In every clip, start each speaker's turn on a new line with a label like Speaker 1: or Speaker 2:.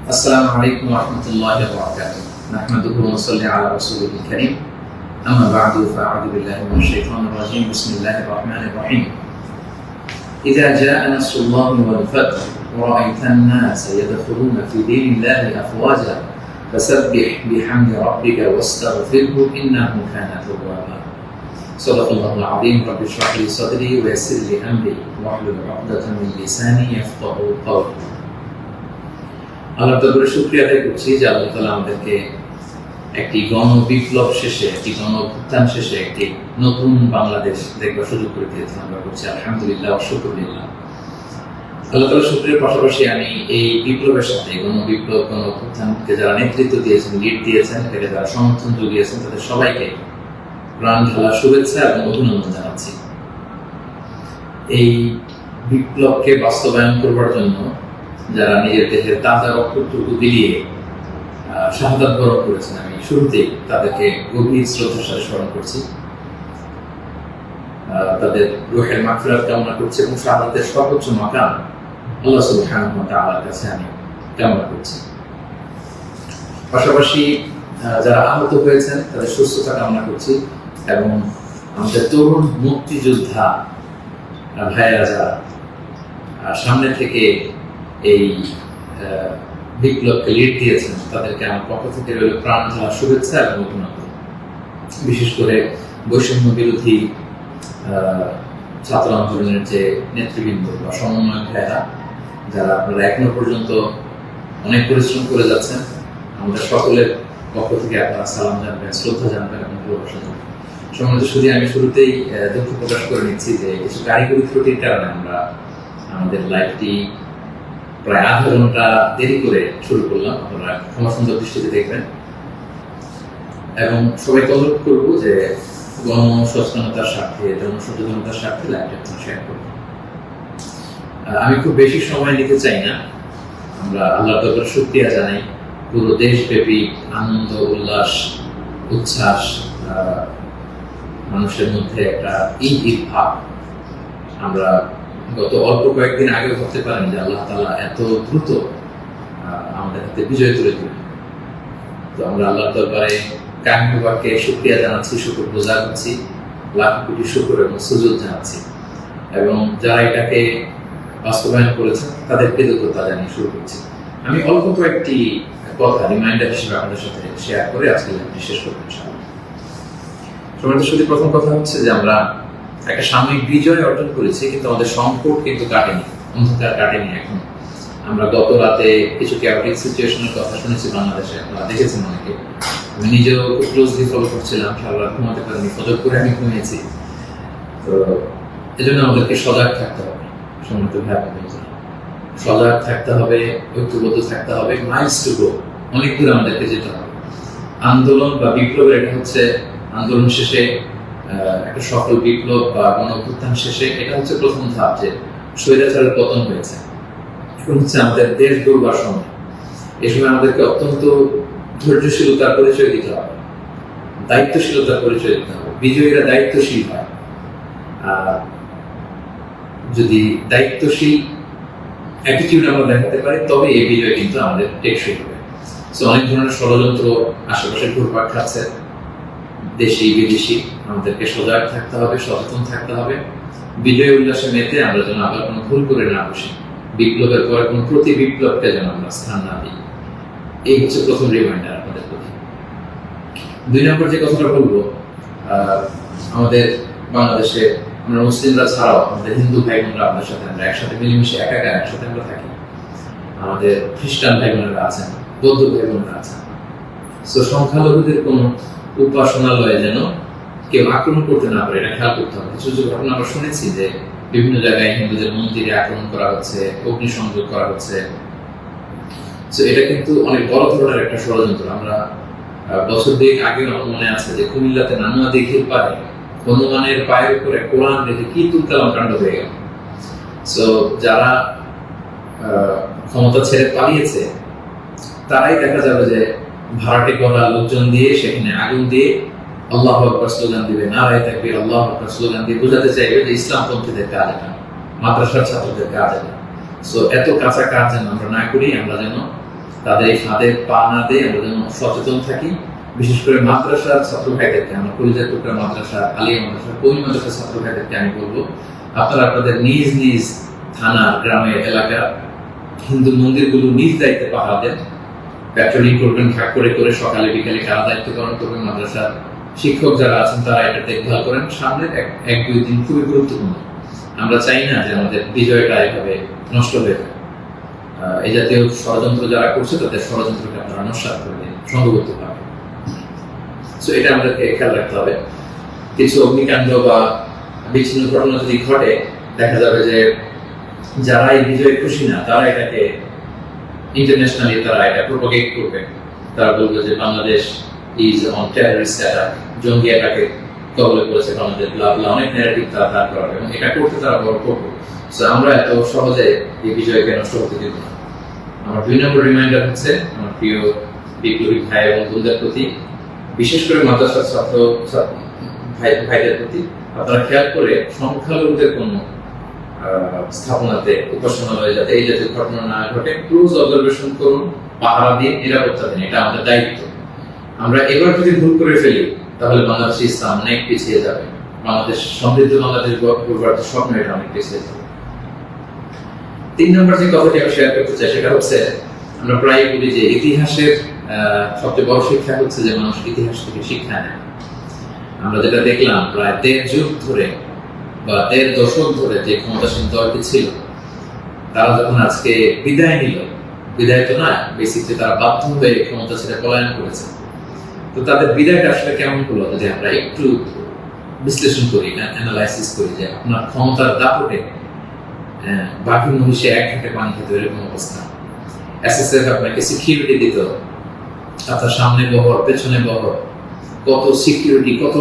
Speaker 1: السلام عليكم ورحمة الله وبركاته. نحمده ونصلي على رسوله الكريم. أما بعد فأعوذ بالله من الشيطان الرجيم. بسم الله الرحمن الرحيم. إذا جاء نصر الله والفتح ورأيت الناس يدخلون في دين الله أفواجا فسبح بحمد ربك واستغفره إنه كان توابا. صدق الله العظيم. رب اشرح لي صدري ويسر لي أمري واحلل عقدة من لساني يفقهوا قولي. আল্লাহ তাআলার শুকরিয়া আদায় করছি যে আল্লাহ তাআলা আমাদেরকে একটি গণ বিপ্লব শেষে, একটি গণ উত্থান শেষে একটি নতুন বাংলাদেশ দেখবার সুযোগ করে দিয়েছেন। আমরা বলছি আলহামদুলিল্লাহ ওয়া শুকরিল্লাহ। আল্লাহ তাআলার শুকরিয়ার পাশাপাশি আমি এই বিপ্লবের সাথে গণ বিপ্লব, গণ উত্থানকে যারা নেতৃত্ব দিয়েছেন, লিড দিয়েছেন, এটাকে যারা সমর্থন জুগিয়েছেন, তাদের সবাইকে প্রাণ ঢালা শুভেচ্ছা এবং অভিনন্দন জানাচ্ছি। এই বিপ্লবকে বাস্তবায়ন করবার জন্য যারা নিজের দেহের তাজা রক্তটুকু বিলিয়ে শাহাদাত বরণ করেছেন, আমি শুরুতেই তাদেরকে গভীর শ্রদ্ধার সাথে স্মরণ করছি। তাদের রূহের মাগফিরাত কামনা করছি এবং শাহাদাতের সর্বোচ্চ মাকাম আল্লাহ সুবহানাহু ওয়া তাআলার কাছে আমি কামনা করছি। পাশাপাশি যারা আহত হয়েছেন তাদের সুস্থতা কামনা করছি এবং আমাদের তরুণ মুক্তিযোদ্ধা ভাইয়েরা যারা সামনে থেকে এই বিপ্লবকে লিড দিয়েছেন, তাদেরকে আমার পক্ষ থেকে প্রাণ ঢালা শুভেচ্ছা এবং অভিনন্দন। বিশেষ করে বৈষম্য বিরোধী ছাত্র আন্দোলনের যে নেতৃবৃন্দ বা সমন্বয়ক ভাইয়েরা, যারা আপনারা এখনো পর্যন্ত অনেক পরিশ্রম করে যাচ্ছেন, আমাদের সকলের পক্ষ থেকে আপনারা সালাম জানবেন, শ্রদ্ধা জানবেন এবং ভালোবাসা জানবেন। সম্মানিত শুধু আমি শুরুতেই দুঃখ প্রকাশ করে নিচ্ছি যে কিছু কারিগরি ত্রুটির কারণে আমরা আমাদের লাইভটি প্রায় আধা ঘন্টা দেরি করে শুরু করলাম। আপনারা ক্ষমা সুন্দর দৃষ্টিতে দেখবেন এবং সবাইকে অনুরোধ করবো যে গণসচেতনতার স্বার্থে, জনসচেতনতার স্বার্থে লাইভটা শেয়ার করবো। আমি খুব বেশি সময় নিতে চাই না। আমরা আল্লাহ তাআলার শুকরিয়া জানাই। পুরো দেশব্যাপী আনন্দ, উল্লাস, উচ্ছ্বাস, মানুষের মধ্যে একটা ঈদ ভাব আমরা গত অল্প কয়েকদিন আগে ভাবতে পারেন যে আল্লাহ তাআলা এত দ্রুত আমাদের হাতে বিজয় তুলে দিবেন। তো আমরা আল্লাহ দরবারে কায়মুবারকে শুকরিয়া জানাচ্ছি, শুকরগুজার হচ্ছি, লাখ কোটি শুকর এবং সুজুদ জানাচ্ছি এবং যারা এটাকে বাস্তবায়ন করেছেন তাদের কৃতজ্ঞতা জানিয়ে শুরু করছি। আমি অল্প কয়েকটি কথা রিমাইন্ডার হিসেবে আপনাদের সাথে শেয়ার করে আজকে শেষ করবো ইনশাআল্লাহ। সমাজের সাথে প্রথম কথা হচ্ছে যে আমরা একটা সাময়িক বিজয় অর্জন করেছি, কিন্তু আমাদের সংকট কিন্তু কাটেনি, অন্ধকার কাটেনি এখন। আমরা গত রাতে কিছু ক্যাওটিক সিচুয়েশনের কথা শুনেছি বাংলাদেশে, আপনারা দেখেছেন অনেকে। আমি নিজেও খুব ক্লোজলি ফলো করছিলাম, সারা রাত ঘুমাতে পারিনি, ফজর করে আমি ঘুমিয়েছি। তো এজন্য আমাদেরকে সজাগ থাকতে হবে, সম্মানিত ভাই বোনেরা, সজাগ থাকতে হবে, ঐক্যবদ্ধ থাকতে হবে। মাইলস টু গো, অনেক দূর আমাদেরকে যেতে হবে। আন্দোলন বা বিপ্লবের এটা হচ্ছে আন্দোলন শেষে একটা সফল বিপ্লব বা গণঅভ্যুত্থান শেষে এটা হচ্ছে প্রথম ধাপ, যে স্বৈরাচারের পতন হয়েছে। এখন হচ্ছে আমাদের দেশ গড়বার সময়। এই সময় আমাদেরকে অত্যন্ত ধৈর্যশীলতার পরিচয় দিতে হবে, দায়িত্বশীলতার পরিচয় দিতে হবে। বিজয়ীরা দায়িত্বশীল হয়। যদি দায়িত্বশীল অ্যাটিটিউড আমরা দেখাতে পারি, তবে এই বিজয় কিন্তু আমাদের টেকসই হবে। সো অনেক ধরনের ষড়যন্ত্র আশেপাশে ঘুরপাক খাচ্ছে, দেশি বিদেশি। আমাদেরকে সজাগ থাকতে হবে, সচেতন থাকতে হবে। বিজয় উল্লাসে মেতে আমরা যেন আবার কোনো ভুল করে না বসি, বিপ্লবের পরে কোনো প্রতি বিপ্লবকে যেন আমরা স্থান না দিই। এই হচ্ছে প্রথম রিমাইন্ডার আপনাদের প্রতি। 2 নম্বর যে কথাটা বলবো, আমাদের বাংলাদেশে আমরা মুসলিমরা ছাড়াও আমাদের হিন্দু ভাই বোনরা আমাদের সাথে, আমরা একসাথে মিলেমিশে একাকার একসাথে আমরা থাকি। আমাদের খ্রিস্টান ভাই বোনেরা আছেন, বৌদ্ধ ভাই বোনেরা আছেন। সো সংখ্যালঘুদের কোনো উপাসনালয়ে যেন কেউ আক্রমণ করতে না পারে, এটা খেয়াল করতে হবে। কিছু কিছু ঘটনা আমরা শুনেছি যে বিভিন্ন জায়গায় হিন্দুদের মন্দিরে আক্রমণ করা হচ্ছে, অগ্নিসংযোগ করা হচ্ছে। তো এটা কিন্তু অনেক বড় ধরনের একটা ষড়যন্ত্র। আমরা বছর 2 আগে আমার মনে আছে যে কুমিল্লাতে নানুয়া দিঘির পারে হনুমানের পায়ের উপরে কোরআন রেখে কি তুলকালাম কাণ্ড হয়ে গেল। সো যারা ক্ষমতা ছেড়ে পালিয়েছে তারাই দেখা যাবে যে ভাড়াটে করা লোকজন দিয়ে সেখানে আগুন দিয়ে আল্লাহু আকবার স্লোগান দিবে, নারায়ে তাকবীর, আল্লাহু আকবার স্লোগান দিয়ে বোঝাতে চাইবে যে ইসলামপন্থীদের কাজ এটা, মাদ্রাসার ছাত্রদের কাজ এটা। সো এত কাঁচা কাজ যেন আমরা না করি, আমরা যেন তাদের এই ফাঁদে পা না দিয়ে আমরা যেন সচেতন থাকি। বিশেষ করে মাদ্রাসার ছাত্র ভাইদেরকে, আমরা কলিজার টুকরা মাদ্রাসা, আলিয়া মাদ্রাসা, কমি মাদ্রাসার ছাত্র ভাইদেরকে আমি বলবো, আপনারা আপনাদের নিজ নিজ থানা, গ্রামের, এলাকার হিন্দু মন্দিরগুলো নিজ দায়িত্বে পাহারা দেন, প্যাট্রোলিং করবেন ভাগ করে করে, সকালে বিকালে কারা দায়িত্ব পালন করবেন, মাদ্রাসার শিক্ষক যারা আছেন তারা এটা দেখভাল করেন। সামনের এক দুই দিন খুবই গুরুত্বপূর্ণ। আমরা চাই না যে আমাদের বিজয়টা এভাবে নষ্ট হয়ে যায়। এই জাতীয় ষড়যন্ত্র যারা করছে তাদের ষড়যন্ত্রকে আপনারা নস্যাৎ করে দিন সংঘবদ্ধভাবে। সো এটা আমাদেরকে খেয়াল রাখতে হবে। কিছু অগ্নিকাণ্ড বা বিচ্ছিন্ন ঘটনা যদি ঘটে, দেখা যাবে যে যারা এই বিজয়ে খুশি না তারা এটাকে ইন্টারন্যাশনালি তারা এটা প্রোপাগেট করবে। তারা বলবে যে Bangladesh is on terrorist attack, জঙ্গি অ্যাটাকে কবলে পড়েছে বাংলাদেশ, অনেক ন্যারেটিভ তারা দাঁড় করাবে এবং এটা করতে তারা বড় করবে। সো আমরা এত সহজে এই বিজয়কে নষ্ট হতে দেব না। আমার 2 নম্বর রিমাইন্ডার হচ্ছে আমার প্রিয় বিপ্লবী ভাই এবং বোনদের প্রতি, বিশেষ করে মাদ্রাসার ছাত্র ভাইদের প্রতি, আপনারা খেয়াল করে সংখ্যালঘুদের কোনো স্থাপনাতে, উপাসনালয়ে যাতে এই জাতীয় ঘটনা না ঘটে ক্লোজ অবজারভেশন করুন, পাহারা দিয়ে নিরাপত্তা দিন। এটা আমাদের দায়িত্ব। আমরা এবার যদি ভুল করে ফেলি তাহলে বাংলাদেশ ইসলাম অনেক পিছিয়ে যাবে, বাংলাদেশ সমৃদ্ধ বাংলাদেশ গড়বার স্বপ্ন এটা অনেক পিছিয়ে যাবে। 3 নম্বর যে কথাটি আমি শেয়ার করতে চাই সেটা হচ্ছে, আমরা প্রায় বলি যে ইতিহাসের সবচেয়ে বড় শিক্ষা হচ্ছে যে মানুষ ইতিহাস থেকে শিক্ষা নেয়। আমরা যেটা দেখলাম প্রায় 1.5 যুগ ধরে বা 1.5 দশক ধরে যে ক্ষমতাসীন দলটি ছিল, তারা যখন আজকে বিদায় নিল, বিদায় তো না, বেসিকলি তারা বাধ্য হয়ে ক্ষমতা ছেড়ে পলায়ন করেছে। তো তাদের বিদায়টা আসলে কেমন হলো যে আমরা একটু বিশ্লেষণ করি, অ্যানালাইসিস করি যে আপনার ক্ষমতার দাপটে বাকি মহিষে 1 ঘাটে পানি খেতে এরকম অবস্থা। এসএসএফ আপনাকে সিকিউরিটি দিত, আপনার সামনে বহর, পেছনে বহর, কত সিকিউরিটি, কত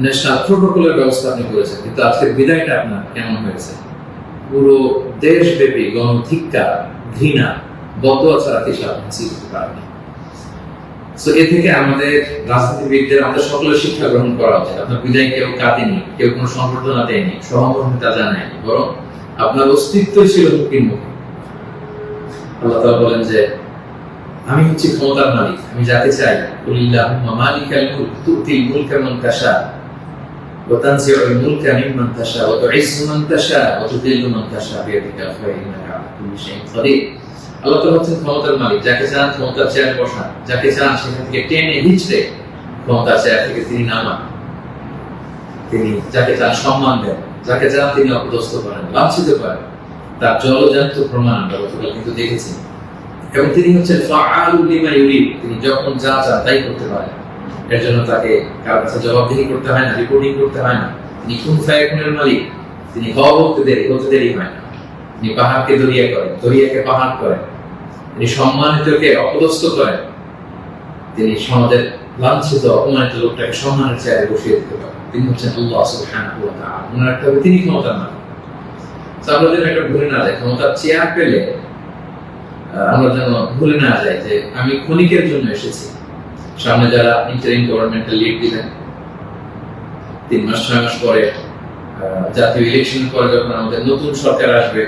Speaker 1: ন্যাশনাল প্রোটোকলের ব্যবস্থা আপনি করেছেন। কিন্তু আজকের বিদায়টা আপনার কেমন হয়েছে? পুরো দেশব্যাপী গণধিক্কার, ঘৃণা, বদদোয়া ছাড়া কিছু আপনি হাসিল করতে পারেননি। সো এ থেকে আমাদের রাজনীতিবিদদের, আমাদের সকলের শিক্ষা গ্রহণ করা উচিত। আপনার বিদায় কেউ কাঁদেনি, কেউ কোনো সংবর্ধনা দেয়নি, সহমর্মিতা জানায়নি, বরং আপনার অস্তিত্বই ছিল হুমকির মুখে। আল্লাহ তাআলা বলেন যে আমি হচ্ছি ক্ষমতার মালিক, আমি যাকে চাই, কুলিল্লাহুম্মা মালিকাল মুলক তুতিল মুলকা মান তাশা ওয়া তানজিউল মুলকা মিম্মান তাশা ওয়া তুইজ্জু মান তাশা ওয়া তুযিল্লু মান তাশা বিয়াদিকাল খায়র ইন্নাকা আলা কুল্লি শাইইন কাদির। আল্লাহ তাআলা হচ্ছেন ক্ষমতার মালিক, যাকে চান ক্ষমতার চেয়ারে বসান, যাকে চান সেখান থেকে টেনে হিঁচড়ে ক্ষমতার চেয়ার থেকে তিনি নামান। তিনি যাকে চান সম্মান দেন, যাকে চান তিনি অপদস্থ করেন, লাঞ্ছিত করেন। তার জলজান্ত প্রমাণ আমরা গতকাল কিন্তু দেখেছি। এবং তিনি হচ্ছেন ফাআলুল লিমা ইউরিদ, তিনি যখন যা চান তাই করতে পারেন। এর জন্য তাকে কারো কাছে জবাবদিহি করতে হয় না, রিপোর্টিং করতে হয় না। তিনি কুন ফায়াকুনের মালিক, তিনি হওয়া হতে দেরি হয় না। তিনি পাহাড়কে দরিয়া করেন, দরিয়াকে পাহাড় করেন, তিনি সম্মানিতকে অপদস্থ করেন, তিনি সমাজের লাঞ্ছিত অপমানিত লোকটাকে সম্মানের চেয়ারে বসিয়ে দিতে পারেন। তিনি হচ্ছেন আল্লাহ সুবহানাহু ওয়া তাআলা। মনে রাখতে হবে তিনি ক্ষমতার মালিক। আমরা যেন এটা ভুলে না যাই, ক্ষমতার চেয়ার পেলে আমরা যেন ভুলে না যাই যে আমি ক্ষণিকের জন্য এসেছি। সামনে যারা ইন্টারিম গভর্নমেন্টাল লিড দিবেন, 3 মাস 6 মাস পরে জাতীয় ইলেকশন পরে যখন আমাদের নতুন সরকার আসবে,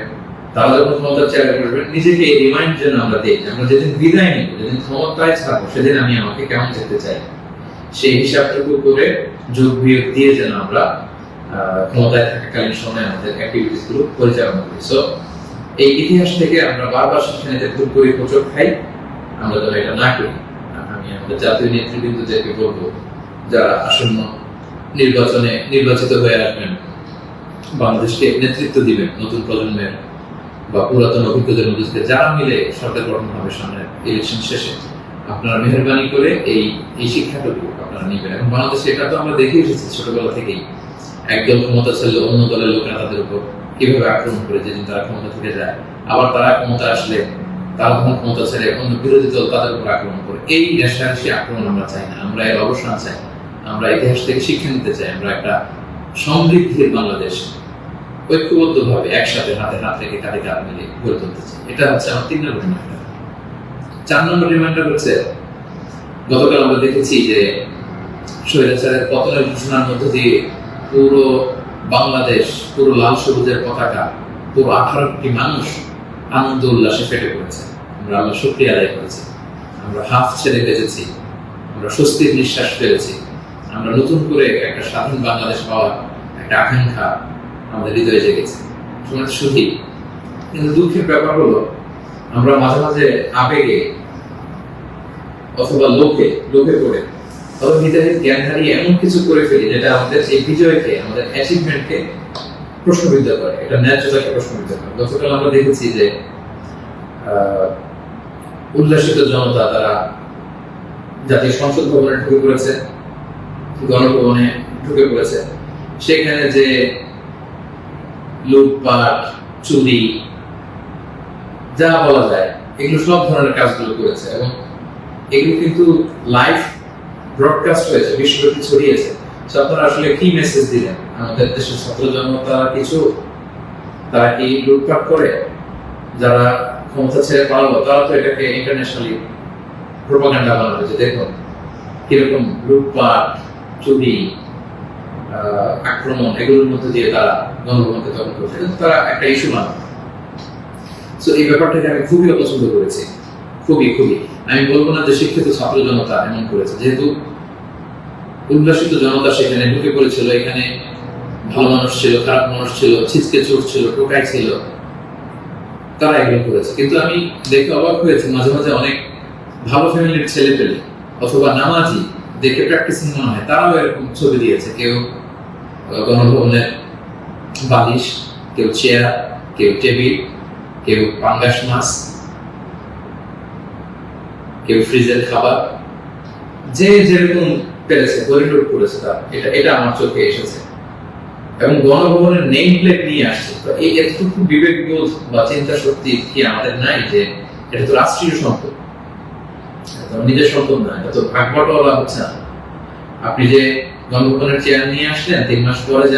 Speaker 1: তারা যখন ক্ষমতার চেয়ারে বসবেন, নিজেকে এই রিমাইন্ড যেন আমরা দিই, আমরা যেদিন বিদায় নিব, যেদিন ক্ষমতায় থাকবো, সেদিন আমি আমাকে কেমন যেতে চাই, সেই হিসাবটুকু করে যোগ বিয়োগ দিয়ে যেন আমরা ক্ষমতায় থাকাকালীন সময় আমাদের অ্যাক্টিভিটিস গুলো পরিচালনা করি। সো এই ইতিহাস থেকে আমরা বারবার শিক্ষা নিতে ভুল করি, হোঁচট খাই, আমরা যেন এটা না করি। আমি আমাদের জাতীয় নেতৃবৃন্দদেরকে বলবো, যারা আসন্ন নির্বাচনে নির্বাচিত হয়ে আসবেন, বাংলাদেশকে নেতৃত্ব দিবেন, নতুন প্রজন্মের বা পুরাতন অভিজ্ঞদের মধ্যে যারা মিলে সরকার গঠন হবে সামনের ইলেকশন শেষে, আপনারা মেহরবানি করে এই শিক্ষাটুকু আপনারা নেবেন। এবং বাংলাদেশে এটা তো আমরা দেখে এসেছি ছোটবেলা থেকেই, একদল ক্ষমতা ছেড়ে অন্য দলের লোকেরা তাদের উপর কিভাবে আক্রমণ করে, যেদিন তারা ক্ষমতা থেকে যায়, আবার তারা ক্ষমতা আসলে তারা তখন ক্ষমতা ছেড়ে অন্য বিরোধী দল তাদের উপর আক্রমণ করে। এই রেশারেশি আক্রমণ আমরা চাই না, আমরা এর অবসান চাই। আমরা ইতিহাস থেকে শিক্ষা নিতে চাই। আমরা একটা সমৃদ্ধির বাংলাদেশ ঐক্যবদ্ধভাবে একসাথে হাতে হাত রেখে কাঁধে কাঁধ মিলে গড়ে তুলতে চাই। এটা হচ্ছে আমার 3 নম্বর রিমাইন্ডার। 4 নম্বর রিমাইন্ডার হচ্ছে, গতকাল আমরা দেখেছি যে স্বৈরাচারের পতনের ঘোষণার মধ্য দিয়ে পুরো বাংলাদেশ, পুরো লাল সবুজের পতাকা, পুরো 18 কোটি মানুষ আনন্দ উল্লাসে ফেটে পড়েছে। আমরা আল্লাহ শুকরিয়া আদায় করেছি, আমরা হাফ ছেড়ে বেঁচেছি, আমরা স্বস্তির নিঃশ্বাস ফেলেছি, আমরা নতুন করে একটা স্বাধীন বাংলাদেশ পাওয়ার একটা আকাঙ্ক্ষা আমাদের হৃদয়ে জেগেছে। শুধু কিন্তু দুঃখের ব্যাপার হলো আমরা মাঝে মাঝে আবেগে অথবা লোকে পড়ে অথবা হৃদয়ের জ্ঞান হারিয়ে এমন কিছু করে ফেলি যেটা আমাদের এই বিজয়কে, আমাদের অ্যাচিভমেন্টকে প্রশ্নবিদ্ধ করে, এটা ন্যায্যতাকে প্রশ্নবিদ্ধ করে। গতকাল আমরা দেখেছি যে উল্লাসিত জনতা তারা জাতীয় সংসদ ভবনে ঢুকে পড়েছে, গণভবনে ঢুকে পড়েছে, সেখানে যে লুটপাট, চুরি, যা বলা যায় এগুলো সব ধরনের কাজগুলো করেছে এবং এগুলো কিন্তু লাইভ ব্রডকাস্ট হয়েছে, বিশ্বব্যাপী ছড়িয়েছে। আপনারা আসলে কি মেসেজ দিলেন? আমাদের দেশের ছাত্র জনতা তারা কি লুটপাট করে? যারা ক্ষমতা ছেড়ে পালালো তারা তো এটাকে ইন্টারন্যাশনালি প্রোপাগান্ডা বানানো, যে দেখুন কিরকম লুটপাট, চুরি, আক্রমণ এগুলোর মধ্যে দিয়ে তারা গণভবনকে দখল করছে, তারা একটা ইস্যু বানানো। তো এই ব্যাপারটাকে আমি খুবই অপছন্দ করেছি, খুবই। আমি বলবো না যে শিক্ষিত ছাত্র জনতা এমন করেছে, যেহেতু উল্লাসিত জনতা সেখানে ঢুকে পড়েছিল, এখানে ভালো মানুষ ছিল, খারাপ মানুষ ছিল, ছিচকে চোর ছিল, টোকাই ছিল, তারা এগুলো করেছে। কিন্তু আমি দেখে অবাক হয়েছি মাঝে মাঝে অনেক ভালো ফ্যামিলির ছেলে পেলে অথবা নামাজি, দেখে প্র্যাকটিসিং মনে হয়, তারাও এরকম ছবি দিয়েছে। কেউ গণভবনের বালিশ, কেউ চেয়ার, কেউ টেবিল, কেউ পাঙ্গাস মাছ, কেউ ফ্রিজের খাবার, যে যেরকম পেরেছে হরিলুট করেছে। এটা আমার চোখে এসেছে এবং গণভবনের নেম প্লেট নিয়ে আসছে। তো এই এতটুকু বিবেকবোধ বা চিন্তা শক্তি কি আমাদের নাই যে এটা তো রাষ্ট্রীয় সম্পদ, নিজের সম্পদ না, এটা তো ভাগ বটোয়ারা হচ্ছে না। আপনি যে গণভবনের চেয়ার নিয়ে আসলেন, 3 মাস পরে যে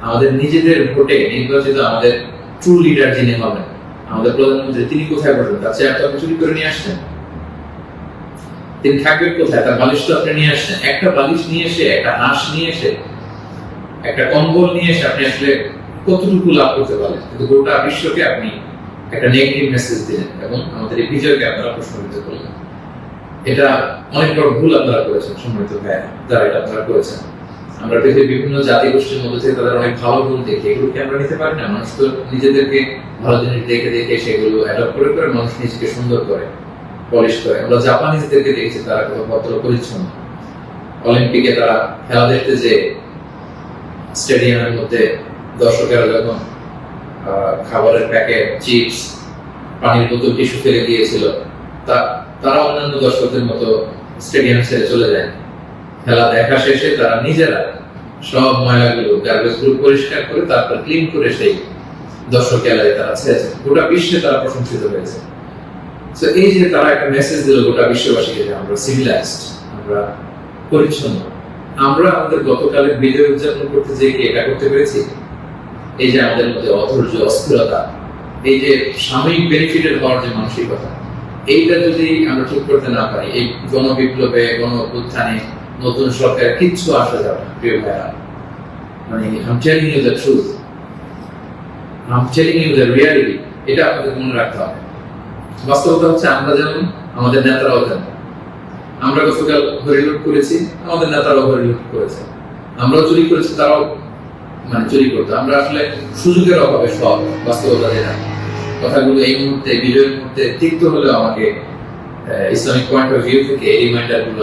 Speaker 1: আমাদের নিজেদের ভোটে নির্বাচিত আমাদের ট্রু লিডার যিনি হবেন, আমাদের প্রধানমন্ত্রী, তিনি কোথায় বসবেন? তার চেয়ার তো আপনি চুরি করে নিয়ে আসছেন। তিনি থাকবেন কোথায়? তার বালিশ তো আপনি নিয়ে আসছেন। একটা বালিশ নিয়ে এসে, একটা হাঁস নিয়ে এসে, একটা কম্বল নিয়ে এসে আপনি আসলে কতটুকু লাভ করতে পারেন? কিন্তু গোটা বিশ্বকে আপনি একটা নেগেটিভ মেসেজ দিলেন এবং আমাদের এই বিজয়কে আপনারা প্রশ্নবিদ্ধ করলেন। এটা অনেক বড় ভুল আপনারা করেছেন সম্মানিত ভাইয়া, যারা এটা আপনারা করেছেন। আমরা পৃথিবীর বিভিন্ন জাতি গোষ্ঠীর মধ্যে থেকে তাদের অনেক ভালো গুণ দেখি, এগুলোকে আমরা নিতে পারি না? মানুষ তো নিজেদেরকে ভালো জিনিস দেখে দেখে সেগুলো অ্যাডপ্ট করে করে মানুষ নিজেকে সুন্দর করে, পলিশ করে। আমরা জাপানিজদেরকে দেখেছি তারা কত ভদ্র পরিচ্ছন্ন। অলিম্পিকে তারা খেলা দেখতে যে স্টেডিয়ামের মধ্যে দর্শকেরা যখন খাবারের প্যাকেট, চিপস, পানির বোতল, টিস্যু ফেলে দিয়েছিল, তারা অন্যান্য দর্শকদের মতো স্টেডিয়াম ছেড়ে চলে যায়। খেলা দেখা শেষে তারা নিজেরা সব ময়লাগুলো, গার্বেজ গুলো পরিষ্কার করে তারপর ক্লিন করে সেই দর্শক গ্যালারি তারা ছেড়েছে। গোটা বিশ্বে তারা প্রশংসিত হয়েছে। তো এই যে তারা একটা মেসেজ দিল গোটা বিশ্ববাসীকে যে আমরা সিভিলাইজড, আমরা পরিচ্ছন্ন। আমরা আমাদের গতকালের বিজয় উদযাপন করতে যে কি এটা করতে পেরেছি? এই যে আমাদের মধ্যে অধৈর্য, অস্থিরতা, এই যে সাময়িক বেনিফিটেড হওয়ার যে মানসিকতা, এইটা যদি আমরা ঠিক করতে না পারি, এই গণবিপ্লবে, গণ অভ্যুত্থানে, নতুন সরকার কিচ্ছু আসা যাবে না প্রিয় ভাইরা। মানে I'm telling you the truth, I'm telling you the reality, এটা আপনাদের মনে রাখতে হবে। বাস্তবতা হচ্ছে আমরা যেমন, আমাদের নেতারাও যেমন। আমরা গতকাল হরিলুট করেছি, আমাদের নেতারাও হরিলুট করেছে। আমরাও চুরি করেছি, তারাও চুরি করতো। আমরা আসলে সুযোগের অভাবে সব বাস্তবতা যেটা, কথাগুলো এই মুহূর্তে, বিজয়ের মুহূর্তে তিক্ত হলেও আমাকে ইসলামিক পয়েন্ট অফ ভিউ থেকে এই রিমাইন্ডারগুলো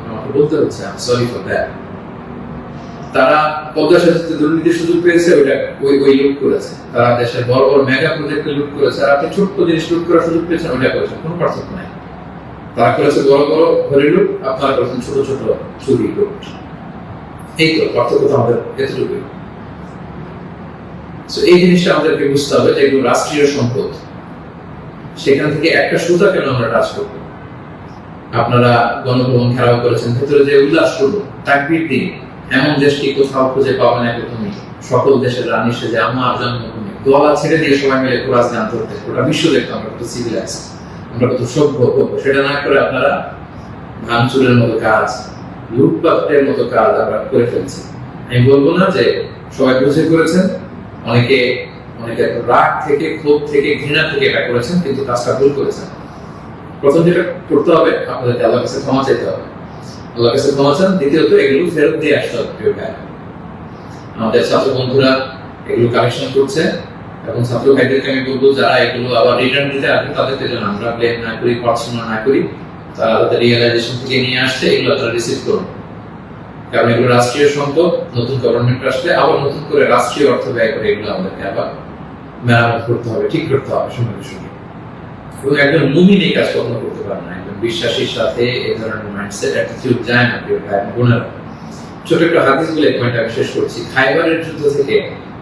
Speaker 1: আমাকে বলতে হচ্ছে। I am sorry for that. তারা পদ্মা সেতুতে দুর্নীতির সুযোগ পেয়েছে, ওই লুট করেছে। তারা দেশের বড় বড় মেগা প্রজেক্টে লুট করেছে, আর আপনি ছোট্ট জিনিস লুট করার সুযোগ পেয়েছেন, ওইটা করেছেন। কোনো পার্থক্য নাই। তারা করেছে বড় বড় হরি লুট, আপনারা করেছেন ছোট ছোট চুরি লুট। এই তো পার্থক্য তো আমাদের এতটুকুই। এই জিনিসটা আমাদেরকে বুঝতে হবে যে এগুলো রাষ্ট্রীয় সম্পদ। সেখান থেকে একটা সুতা কেন আমরা টাচ করবো? আপনারা গণভবন ঘেরাও করেছেন, ভেতরে যে উল্লাস করবো, তাকবীর দিন। এমন দেশকে কোথাও খুঁজে পাবেন না তুমি, সকল দেশের রানী সেজে আমার জন্মভূমি, গলা ছেড়ে দিয়ে সবাই মিলে কোরাস গান ধরতে, গোটা বিশ্ব দেখতো আমরা কত সিভিলাইজ, আমরা কত সভ্য। সেটা না করে আপনারা ভাঙচুরের মতো কাজ, লুটপাটের মতো কাজ আমরা করে ফেলছি। আমি বলবো না যে সবাই বুঝে করেছেন, অনেকে রাগ থেকে, ক্ষোভ থেকে, ঘৃণা থেকে এটা করেছেন, কিন্তু কাজটা ভুল করেছেন। প্রথম যেটা করতে হবে, আপনাদেরকে আল্লাহর কাছে ক্ষমা চাইতে হবে। আল্লাহর কাছে ক্ষমা চান। দ্বিতীয়ত এগুলো ফেরত দিয়ে আসতে হবে। প্রিয় ভাই, আমাদের ছাত্র বন্ধুরা এগুলো কালেকশন করছে, এবং ছাত্র ভাইদেরকে আমি বলবো যারা এগুলো আবার রিটার্ন দিতে আসবে তাদেরকে যেন আমরা ব্লেম না করি, পড়াশোনা না করি। তারা তাদের রিয়েলাইজেশন থেকে নিয়ে আসছে, এগুলো তারা রিসিভ করুন। কারণ এগুলো রাষ্ট্রীয় সম্পদ, নতুন গভর্নমেন্ট আসলে আবার নতুন করে রাষ্ট্রীয় অর্থ ব্যয় করে এগুলো আমাদেরকে আবার মেরামত করতে হবে, ঠিক করতে হবে সঙ্গে সঙ্গে। এবং একজন মুমিন এই কাজ কখনো করতে পারে না। একজন বিশ্বাসীর সাথে এই ধরনের মাইন্ডসেট অ্যাটিটিউড যায় না। প্রিয় ভাই বোনেরা, ছোট একটা হাদিস বলে পয়েন্ট আমি শেষ করছি। খাইবারের যুদ্ধ থেকে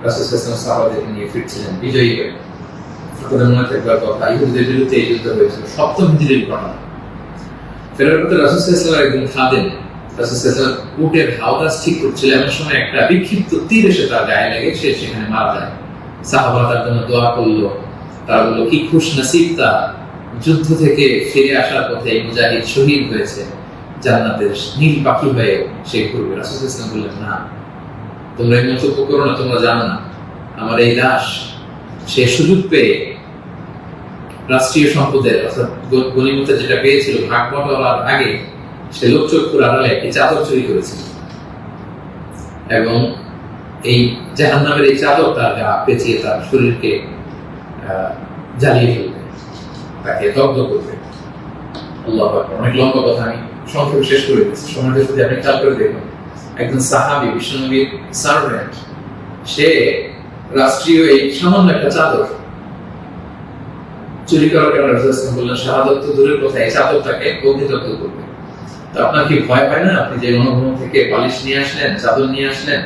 Speaker 1: রাসূল সাল্লাল্লাহু আলাইহি ওয়াসাল্লাম সাহাবাদেরকে নিয়ে ফিরছিলেন বিজয়ী হয়ে। আপনাদের মনে থাকবার কথা, ইহুদিদের বিরুদ্ধে এই যুদ্ধ হয়েছিল, সপ্তম হিজরির ঘটনা। ফেরার পথে রাসূল সাল্লাল্লাহু আলাইহি ওয়াসাল্লাম একজন খাদেম রাসূল সাল্লাল্লাহু আলাইহি ওয়াসাল্লাম উটের হাওদাস ঠিক করছিলেন, এমন সময় একটা বিক্ষিপ্ত তীর এসে তার গায়ে লেগে সে সেখানে মারা যায়। সাহাবারা তার জন্য দোয়া করলো। তারা বললো কি খুশ নসিব তা, যুদ্ধ থেকে ফিরে আসার পথে এই মুজাহিদ শহীদ হয়েছে, জান্নাতের নীল পাখি হয়ে সে ঘুরবে। রাসূল সাল্লাল্লাহু আলাইহি ওয়াসাল্লাম বললেন, না, তোমরা এই মন্তব্য করো না, তোমরা জানো না আমার এই দাস সে সুযোগ পেয়ে রাষ্ট্রীয় সম্পদের অর্থাৎ গনিমতের যেটা পেয়েছিল ভাগ বটোয়ারার আগে সে লোকচক্ষুর আড়ালে একটি চাদর চুরি করেছিল, এবং এই জাহান্নামের এই চাদর তার গা পেঁচিয়ে তার শরীরকে জ্বালিয়ে ফেলবে, তাকে দগ্ধ করবে। আল্লাহু আকবার। অনেক লম্বা কথা, আমি সংক্ষেপে শেষ করে দিচ্ছি। সময়টা যদি আপনি খেয়াল করে দেখুন, একজন সাহাবী, বিশ্বনবীর সার্ভেন্ট, সে রাষ্ট্রীয় এই সামান্য একটা চাদর চুরি করার কারণে রাসূল সাল্লাল্লাহু আলাইহি ওয়াসাল্লাম বললেন শাহাদাত তো দূরের কথা, এই চাদরটাকে অগ্নিদগ্ধ করবে। তো আপনার কি ভয় পায় না? আপনি যে অনুভব থেকে বালিশ নিয়ে আসলেন, চাদর নিয়ে আসলেন,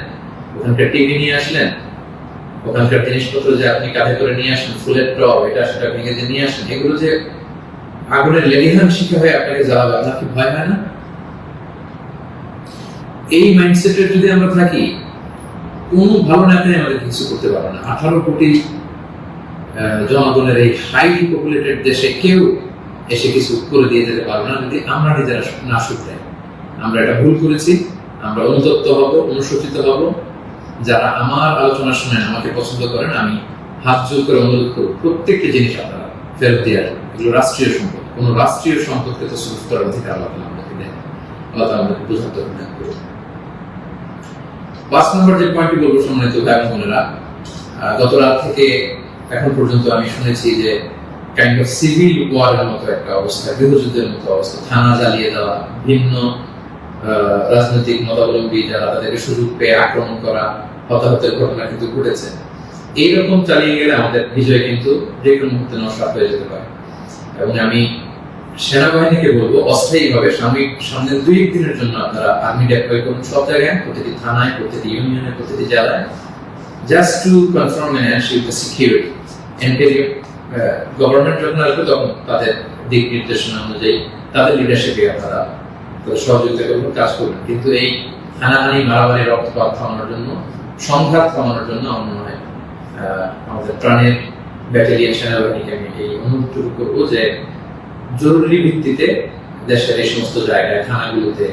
Speaker 1: ওখানকার টিভি নিয়ে আসলেন, ওখানকার জিনিসপত্র যে আপনি কাঁধে করে নিয়ে আসেন, ফুলের টব এটা সেটা ভেঙে যে নিয়ে আসেন, এগুলো যে আগুনের লেলিহান শিখা হয়ে আপনাকে জ্বালাবে, আপনার কি ভয় হয় না? এই মাইন্ডসেটের যদি আমরা থাকি, কোন ভালো নেতাই আমাদের কিছু করতে পারবে না। 18 কোটি জনগণের এই হাইলি পপুলেটেড দেশে কেউ এসে কিছু করে দিয়ে যেতে পারবে না যদি আমরা নিজেরা না শুধরাই। আমরা এটা ভুল করেছি, আমরা অনুতপ্ত হব, অনুশোচিত হব। যারা আমার আলোচনা শুনেন, আমাকে পছন্দ করেন, আমি হাত জোর করে অনুরোধ করব প্রত্যেকটি জিনিস আপনারা ফেরত দিয়ে আসবেন। এগুলো রাষ্ট্রীয় সম্পদ, কোন রাষ্ট্রীয় সম্পদকে তো সুরক্ষিত করার অধিকার আল্লাহ তাআলা আমাদেরকে দেন। আল্লাহ তাআলা আমাদেরকে বোঝার তৌফিক করুন। 5 নম্বর যে পয়েন্টটি বলবো সম্মানিত ভাই বোনেরা, গত রাত থেকে এখন পর্যন্ত আমি শুনেছি যে কাইন্ড অফ সিভিল ওয়ারের মতো একটা অবস্থা, গৃহযুদ্ধের মতো অবস্থা, থানা জ্বালিয়ে দেওয়া, ভিন্ন রাজনৈতিক মতাবলম্বী যারা তাদেরকে সুযোগ পেয়ে আক্রমণ করা, হতাহতের ঘটনা কিন্তু ঘটেছে। এইরকম চালিয়ে গেলে আমাদের বিজয় কিন্তু যে কোনো মুহূর্তে নস্বাত হয়ে যেতে পারে। এবং আমি সেনাবাহিনীকে বলবো অস্থায়ীভাবে সামনের 2-1 দিনের জন্য আপনারা আর্মি ডেপ্লয় করুন সব জায়গায়, প্রতিটি থানায়, প্রতিটি ইউনিয়নে, প্রতিটি জেলায়, just to confirm and ensure the security. NTA government যখন আসবে তখন তাদের দিক নির্দেশনা অনুযায়ী তাদের লিডারশিপে আপনারা সহযোগিতা করবেন, কাজ করবেন। কিন্তু এই হানাহানি, মারামারি, রক্তপাত থামানোর জন্য, সংঘাত থামানোর জন্য আমার মনে হয় আমাদের প্রাণের ব্যাটালিয়ন সেনাবাহিনীকে আমি এই অনুরোধটুকু করবো যে জরুরি ভিত্তিতে দেশের এই সমস্ত জায়গায়, থানাগুলোতে,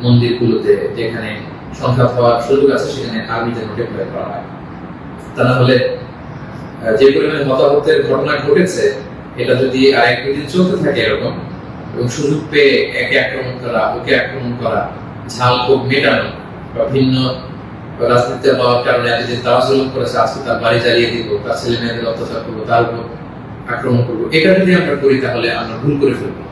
Speaker 1: মন্দিরগুলোতে যেখানে সংঘাত হওয়ার সুযোগ আছে সেখানে আর্মিদের ডেপ্লয় করা হয়। তা না হলে যে পরিমাণে হতাহতের ঘটনা ঘটেছে, এটা যদি আরেক-দুই দিন চলতে থাকে এরকম, এবং সুযোগ পেয়ে একে আক্রমণ করা, ওকে আক্রমণ করা, ঝাল ক্ষোভ মেটানো, বা ভিন্ন রাজনীতি হওয়ার কারণে এতদিন তারা জুলুম করেছে, আজকে তার বাড়ি জ্বালিয়ে দিব, তার ছেলে মেয়েদের অত্যাচার করবো, তার উপর আক্রমণ করবো, এটা যদি আমরা করি তাহলে আমরা ভুল করে ফেলবো।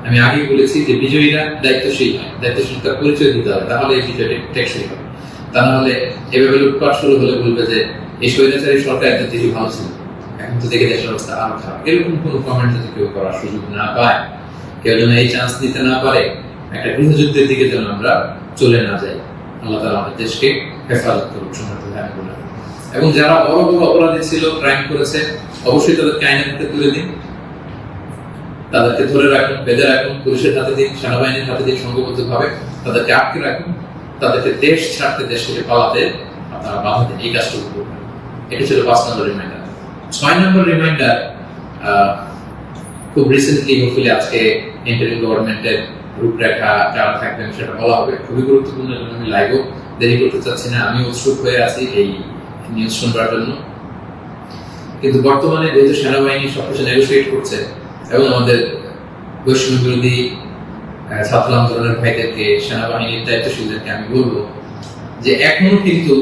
Speaker 1: আমি আগেই বলেছি যে বিজয়ীরা দায়িত্বশীল হয়, দায়িত্বশীলতার পরিচয় দিতে হবে, তাহলে এই বিজয়টা টেকসই হবে। তা না হলে এভাবে লুটপাট শুরু হলে বলবে যে এই স্বৈরাচারী সরকার এত দেরি ভালো ছিল, এখন তো দেখে দেশের অবস্থা আরো খারাপ। এরকম কোনো কমেন্ট যদি কেউ করার সুযোগ না পায়, কেউ যেন এই চান্স নিতে না পারে, একটা গৃহযুদ্ধের দিকে যেন আমরা চলে না যাই। আল্লাহ তাআলা আমাদের দেশকে হেফাজত করুন, সমর্থ ধ্যান করুন। এবং যারা বড় বড় অপরাধী ছিল, ক্রাইম করেছে, অবশ্যই তাদেরকে আইনের হাতে তুলে দিন, তাদেরকে ধরে রাখুন, বেঁধে রাখুন, পুলিশের হাতে দিন, সেনাবাহিনীর হাতে দিন, সংঘবদ্ধভাবে তাদেরকে আটকে রাখুন, তাদেরকে দেশ ছাড়তে, দেশ থেকে পালাতে আপনারা বাধা দিন। এই কাজটুকু করবেন। এটা ছিল 5 নম্বর রিমাইন্ডার। 6 নম্বর রিমাইন্ডার, খুব রিসেন্টলি হোপফুলি আজকে ইন্টারিম গভর্নমেন্টের রূপরেখা যারা থাকবেন সেটা বলা হবে, খুবই গুরুত্বপূর্ণ। জন্য আমি লাইভও দেরি করতে চাচ্ছি না, আমি উৎসুক হয়ে আছি এই নিউজ শুনবার জন্য। কিন্তু বর্তমানে যেহেতু সেনাবাহিনী সবকিছু নেগোসিয়েট করছে এবং আমাদের বৈষম্য বিরোধী ছাত্র আন্দোলনের ভাইদেরকে, সেনাবাহিনীর দায়িত্বশীলদেরকে আমি বলবো যে এখনো কিন্তু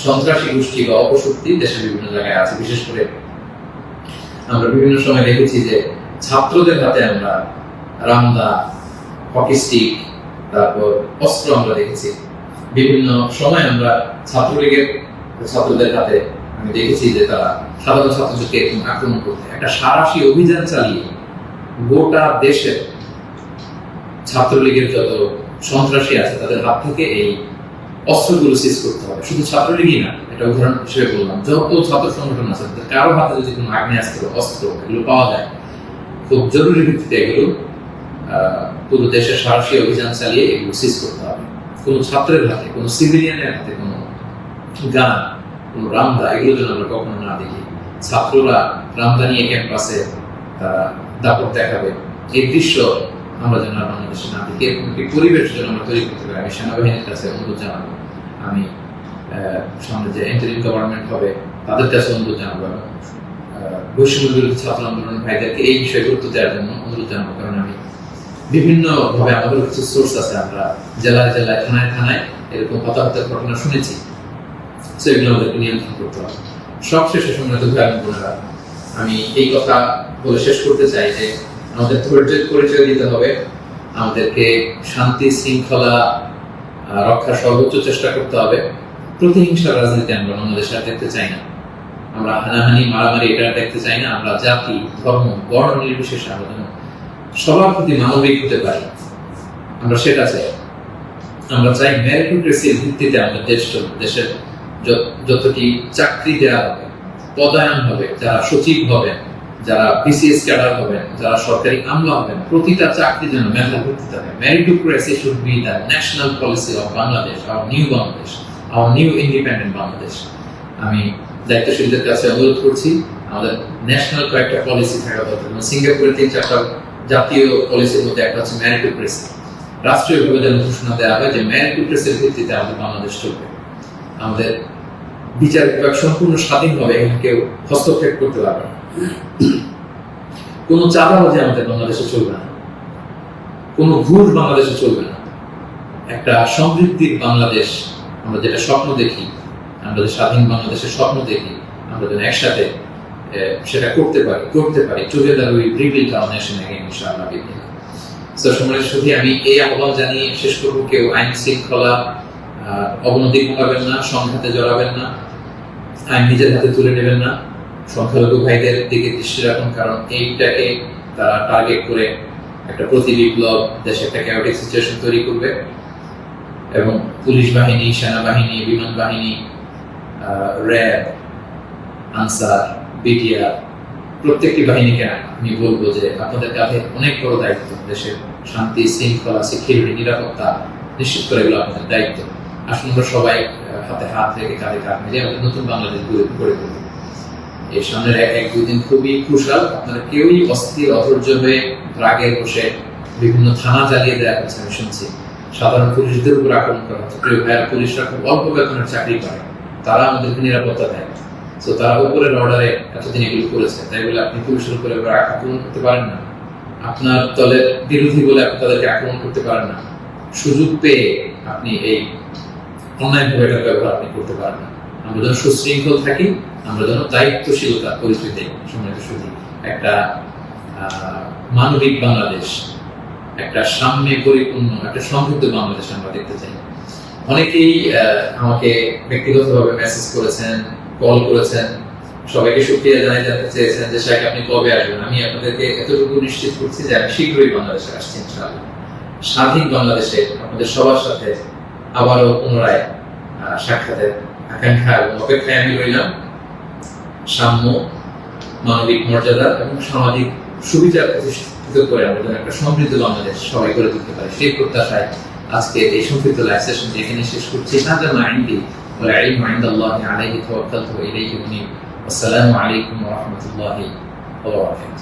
Speaker 1: সন্ত্রাসী গোষ্ঠী বা অপশক্তি দেশের বিভিন্ন জায়গায় আছে। বিশেষ করে আমরা বিভিন্ন সময় দেখেছি যে ছাত্রদের হাতে আমরা রামদা, হকি স্টিক, তারপর অস্ত্র আমরা দেখেছি। বিভিন্ন সময় আমরা ছাত্রলীগের ছাত্রদের হাতে আমি দেখেছি যে তারা সাধারণ ছাত্রদেরকে আক্রমণ করতে একটা সারাশি অভিযান চালিয়ে গোটা দেশের ছাত্রলীগের যত সন্ত্রাসী আছে তাদের হাত থেকে এই অস্ত্রগুলো সিজ করতে হবে। শুধু ছাত্রলীগই না, এটা উদাহরণ হিসেবে বললাম, যত ছাত্র সংগঠন আছে কারো হাতে যদি কোনো আগ্নেয়াস্ত্র, অস্ত্র এগুলো পাওয়া যায়, খুব জরুরি ভিত্তিতে এগুলো পুরো দেশে সারাশি অভিযান চালিয়ে এগুলো সিজ করতে হবে। কোনো ছাত্রের হাতে, কোনো সিভিলিয়ানের হাতে কোনো গান, কোনো রামদা এগুলো যেন আমরা কখনো না দেখি। ছাত্ররা রামদা নিয়ে ক্যাম্পাসে তারা দাপট দেখাবে, এই দৃশ্য আমরা যেন বাংলাদেশে না দেখি। এরকম একটি পরিবেশ যেন আমরা তৈরি করতে পারি। আমি সেনাবাহিনীর কাছে অনুরোধ জানাবো, আমি সামনে যে ইন্টারিম গভর্নমেন্ট হবে তাদের কাছে অনুরোধ জানাবো, বৈষম্য বিরোধী ছাত্র আন্দোলনের ভাইদেরকে এই বিষয়ে গুরুত্ব দেওয়ার জন্য অনুরোধ জানাবো। কারণ আমি বিভিন্ন ভাবে আমাদের কিছু সোর্স আছে, আমরা জেলায় জেলায়, থানায় থানায় এরকম হতাহতের ঘটনা শুনেছি। সেগুলো আমাদেরকে নিয়ন্ত্রণ করতে হবে। সবশেষে সম্মানিত ভাই বোনেরা, আমি এই কথা বলে শেষ করতে চাই যে আমাদের ধৈর্যের পরিচয় দিতে হবে, আমাদেরকে শান্তি শৃঙ্খলা রক্ষার সর্বোচ্চ চেষ্টা করতে হবে। প্রতিহিংসার রাজনীতি আমরা বাংলাদেশে আর দেখতে চাই না, আমরা হানাহানি মারামারি এটা দেখতে চাই না। আমরা জাতি, ধর্ম, বর্ণ নির্বিশেষে আমরা যেন সবার প্রতি মানবিক হতে পারি, আমরা সেটা চাই। আমরা চাই মেরিটোক্রেসির ভিত্তিতে আমাদের দেশ চলবে। দেশের যতটি চাকরি দেওয়া হবে, পদায়ন হবে, যারা সচিব হবেন, যারা বিসিএস ক্যাডার হবেন, যারা সরকারি আমলা হবেন, প্রতিটা চাকরি যেন মেধার ভিত্তিতে হবে। Meritocracy should be the national policy of Bangladesh, our new Bangladesh, our new independent Bangladesh. আমি দায়িত্বশীলদের কাছে অনুরোধ করছি, আমাদের ন্যাশনাল কয়েকটা পলিসি থাকা দরকার। সিঙ্গাপুরের 3-4টা জাতীয় পলিসির মধ্যে একটা হচ্ছে মেরিটোক্রেসি। রাষ্ট্রীয়ভাবে যেন ঘোষণা দেওয়া হয় যে মেরিটোক্রেসির ভিত্তিতে আমাদের বাংলাদেশ চলবে। আমাদের বিচার বিভাগ সম্পূর্ণ স্বাধীনভাবে, এখানে কেউ হস্তক্ষেপ করতে পারবে না। কোনো চাঁদাবাজি আমাদের বাংলাদেশে চলবে না, কোনো ঘুষ বাংলাদেশে চলবে না। একটা সমৃদ্ধির বাংলাদেশ আমরা যেটা স্বপ্ন দেখি, আমরা যে স্বাধীন বাংলাদেশের স্বপ্ন দেখি, আমরা যেন একসাথে সেটা করতে পারি। Together we rebuild hour nation again, ইনশাআল্লাহ। তো সম্মানিত সুধী, আমি এই আহ্বান জানিয়ে শেষ করব, কেউ আইন শৃঙ্খলা অবনতি ঘটাবেন না, সংঘাতে জড়াবেন না, আইন নিজের হাতে তুলে নেবেন না। সংখ্যালঘু ভাইদের দিকে দৃষ্টি রাখুন, কারণ এইটাকে তারা টার্গেট করে একটা প্রতি বিপ্লব, দেশে একটা ক্যাওটিক সিচুয়েশন তৈরি করবে। এবং পুলিশ বাহিনী, সেনাবাহিনী, বিমান বাহিনী, র্যাব, আনসার, বিটিআর, প্রত্যেকটি বাহিনীকে আমি বলবো যে আপনাদের কাছে অনেক বড় দায়িত্ব। দেশের শান্তি শৃঙ্খলা, সিকিউরিটি, নিরাপত্তা নিশ্চিত করে এগুলো আপনাদের দায়িত্ব। আসুন আমরা সবাই হাতে হাত রেখে, কাঁধে কাঁধ মিলিয়ে আমাদের নতুন বাংলাদেশ গড়ে তুলব। এই সামনের 1-2 দিন খুবই ক্রুশাল। আপনারা কেউই অস্থির, অধৈর্য হয়ে রাগে বসে বিভিন্ন থানা জ্বালিয়ে দেওয়া হচ্ছে, আমি শুনছি। সাধারণ পুলিশদের উপর আক্রমণ করা হচ্ছে। প্রিয় ভাইয়ের, পুলিশরা খুব অল্প বেতনের চাকরি করে, তারা আমাদেরকে নিরাপত্তা দেয়। তো তারা উপরের অর্ডারে এতদিন এগুলো করেছে, তাই বলে আপনি পুলিশের উপরে আক্রমণ করতে পারেন না। আপনার দলের বিরোধী বলে আপনি তাদেরকে আক্রমণ করতে পারেন না। সুযোগ পেয়ে আপনি এই অন্যায়ভাবে এটার ব্যবহার আপনি করতে পারেন না। আমরা যেন সুশৃঙ্খল থাকি, আমরা যেন দায়িত্বশীলতার পরিচয় দিই। সম্মানিত সুধী, একটা মানবিক বাংলাদেশ, একটা সাম্যে পরিপূর্ণ, একটা সমৃদ্ধ বাংলাদেশ আমরা দেখতে চাই। অনেকেই আমাকে ব্যক্তিগতভাবে মেসেজ করেছেন, কল করেছেন, সবাইকে শুকরিয়া জানাই, জানতে চেয়েছেন যে শাইখ আপনি কবে আসবেন। আমি আপনাদেরকে এতটুকু নিশ্চিত করছি যে আমি শীঘ্রই বাংলাদেশে আসছি ইনশাআল্লাহ। স্বাধীন বাংলাদেশে আপনাদের সবার সাথে আবারও পুনরায় সাক্ষাতের আকাঙ্ক্ষা এবং অপেক্ষায় আমি রইলাম। সাম্য, মানবিক মর্যাদা এবং সামাজিক সুবিধা প্রতিষ্ঠিত করে আমরা যেন একটা সমৃদ্ধ বাংলাদেশ সবাই করে তুলতে পারি, সেই প্রত্যাশায় আজকে এই সংক্ষিপ্ত লাইভ সেশন এখানে শেষ করছি। হাযা মা ইনদি ওয়াল ইলমু ইনদাল্লাহি আলাইহি তাওয়াক্কালতু ওয়া ইলাইহি উনীব। আসসালামু আলাইকুম ওয়া রাহমাতুল্লাহি ওয়া বারাকাতুহু।